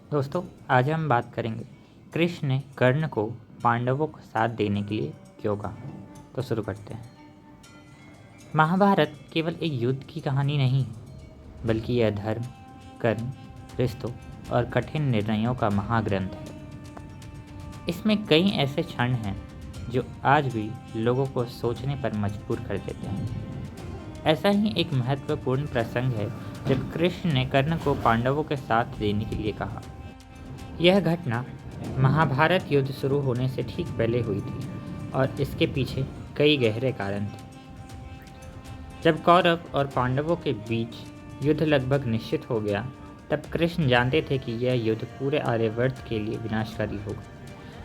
दोस्तों, आज हम बात करेंगे कृष्ण ने कर्ण को पांडवों को साथ देने के लिए क्यों कहा। तो शुरू करते हैं। महाभारत केवल एक युद्ध की कहानी नहीं है, बल्कि यह धर्म, कर्म, रिश्तों और कठिन निर्णयों का महाग्रंथ है। इसमें कई ऐसे क्षण हैं जो आज भी लोगों को सोचने पर मजबूर कर देते हैं। ऐसा ही एक महत्वपूर्ण प्रसंग है जब कृष्ण ने कर्ण को पांडवों के साथ देने के लिए कहा। यह घटना महाभारत युद्ध शुरू होने से ठीक पहले हुई थी और इसके पीछे कई गहरे कारण थे। जब कौरव और पांडवों के बीच युद्ध लगभग निश्चित हो गया, तब कृष्ण जानते थे कि यह युद्ध पूरे आर्यवर्त के लिए विनाशकारी होगा।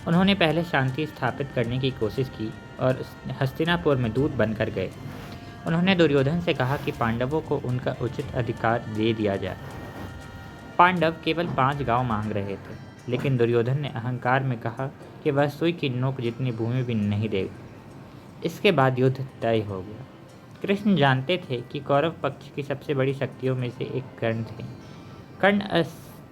उन्होंने पहले शांति स्थापित करने की कोशिश की और हस्तिनापुर में दूत बनकर गए। उन्होंने दुर्योधन से कहा कि पांडवों को उनका उचित अधिकार दे दिया जाए। पांडव केवल 5 गांव मांग रहे थे, लेकिन दुर्योधन ने अहंकार में कहा कि वह सुई की नोक जितनी भूमि भी नहीं देगा। इसके बाद युद्ध तय हो गया। कृष्ण जानते थे कि कौरव पक्ष की सबसे बड़ी शक्तियों में से एक कर्ण थे। कर्ण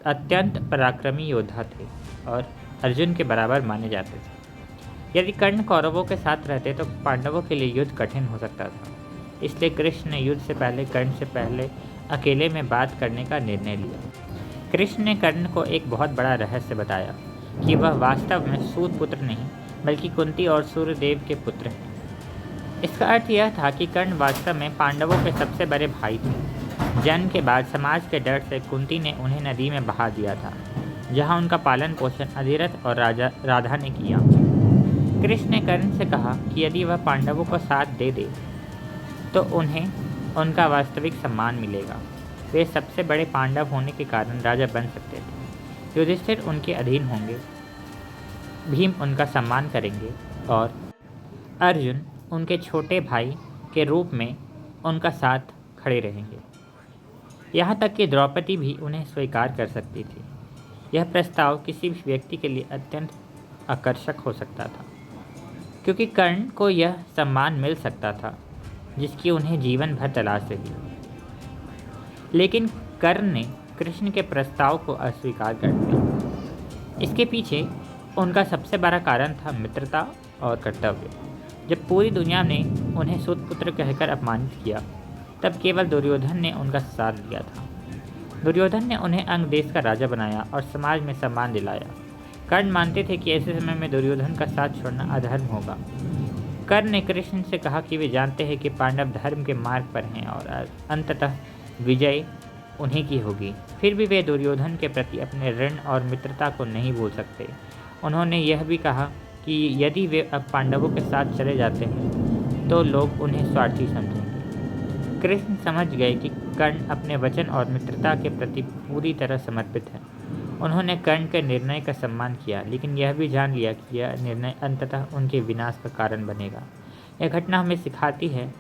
अत्यंत पराक्रमी योद्धा थे और अर्जुन के बराबर माने जाते थे। यदि कर्ण कौरवों के साथ रहते तो पांडवों के लिए युद्ध कठिन हो सकता था। इसलिए कृष्ण ने युद्ध से पहले कर्ण से पहले अकेले में बात करने का निर्णय लिया। कृष्ण ने कर्ण को एक बहुत बड़ा रहस्य बताया कि वह वास्तव में सूत पुत्र नहीं, बल्कि कुंती और सूर्यदेव के पुत्र हैं। इसका अर्थ यह था कि कर्ण वास्तव में पांडवों के सबसे बड़े भाई थे। जन्म के बाद समाज के डर से कुंती ने उन्हें नदी में बहा दिया था, जहां उनका पालन पोषण अधिरथ और राधा ने किया। कृष्ण ने कर्ण से कहा कि यदि वह पांडवों को साथ दे दे तो उन्हें उनका वास्तविक सम्मान मिलेगा। वे सबसे बड़े पांडव होने के कारण राजा बन सकते थे। युधिष्ठिर उनके अधीन होंगे, भीम उनका सम्मान करेंगे और अर्जुन उनके छोटे भाई के रूप में उनका साथ खड़े रहेंगे। यहाँ तक कि द्रौपदी भी उन्हें स्वीकार कर सकती थी। यह प्रस्ताव किसी भी व्यक्ति के लिए अत्यंत आकर्षक हो सकता था, क्योंकि कर्ण को यह सम्मान मिल सकता था जिसकी उन्हें जीवन भर तलाश रही। लेकिन कर्ण ने कृष्ण के प्रस्ताव को अस्वीकार कर दिया। इसके पीछे उनका सबसे बड़ा कारण था मित्रता और कर्तव्य। जब पूरी दुनिया ने उन्हें सूतपुत्र कहकर अपमानित किया, तब केवल दुर्योधन ने उनका साथ दिया था। दुर्योधन ने उन्हें अंग देश का राजा बनाया और समाज में सम्मान दिलाया। कर्ण मानते थे कि ऐसे समय में दुर्योधन का साथ छोड़ना अधर्म होगा। कर्ण ने कृष्ण से कहा कि वे जानते हैं कि पांडव धर्म के मार्ग पर हैं और अंततः विजय उन्हीं की होगी। फिर भी वे दुर्योधन के प्रति अपने ऋण और मित्रता को नहीं भूल सकते। उन्होंने यह भी कहा कि यदि वे अब पांडवों के साथ चले जाते हैं तो लोग उन्हें स्वार्थी समझेंगे। कृष्ण समझ गए कि कर्ण अपने वचन और मित्रता के प्रति पूरी तरह समर्पित है। उन्होंने कर्ण के निर्णय का सम्मान किया, लेकिन यह भी जान लिया कि यह निर्णय अंततः उनके विनाश का कारण बनेगा। यह घटना हमें सिखाती है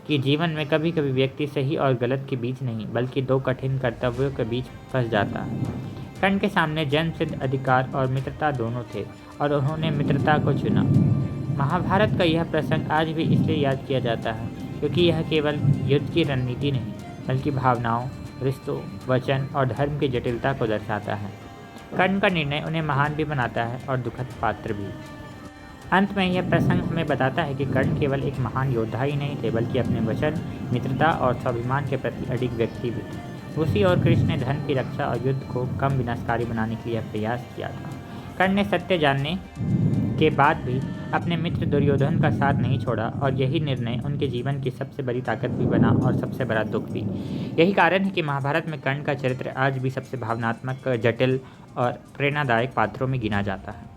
कि जीवन में कभी कभी व्यक्ति सही और गलत के बीच नहीं, बल्कि 2 कठिन कर्तव्यों के बीच फंस जाता है। कर्ण के सामने जन्मसिद्ध अधिकार और मित्रता दोनों थे और उन्होंने मित्रता को चुना। महाभारत का यह प्रसंग आज भी इसलिए याद किया जाता है क्योंकि यह केवल युद्ध की रणनीति नहीं, बल्कि भावनाओं, रिश्तों, वचन और धर्म की जटिलता को दर्शाता है। कर्ण का निर्णय उन्हें महान भी बनाता है और दुखद पात्र भी। अंत में यह प्रसंग हमें बताता है कि कर्ण केवल एक महान योद्धा ही नहीं थे, बल्कि अपने वचन, मित्रता और स्वाभिमान के प्रति अडिग व्यक्ति भी थे। उसी और कृष्ण ने धर्म की रक्षा और युद्ध को कम विनाशकारी बनाने के लिए प्रयास किया था। कर्ण ने सत्य जानने के बाद भी अपने मित्र दुर्योधन का साथ नहीं छोड़ा और यही निर्णय उनके जीवन की सबसे बड़ी ताकत भी बना और सबसे बड़ा दुख भी। यही कारण है कि महाभारत में कर्ण का चरित्र आज भी सबसे भावनात्मक, जटिल और प्रेरणादायक पात्रों में गिना जाता है।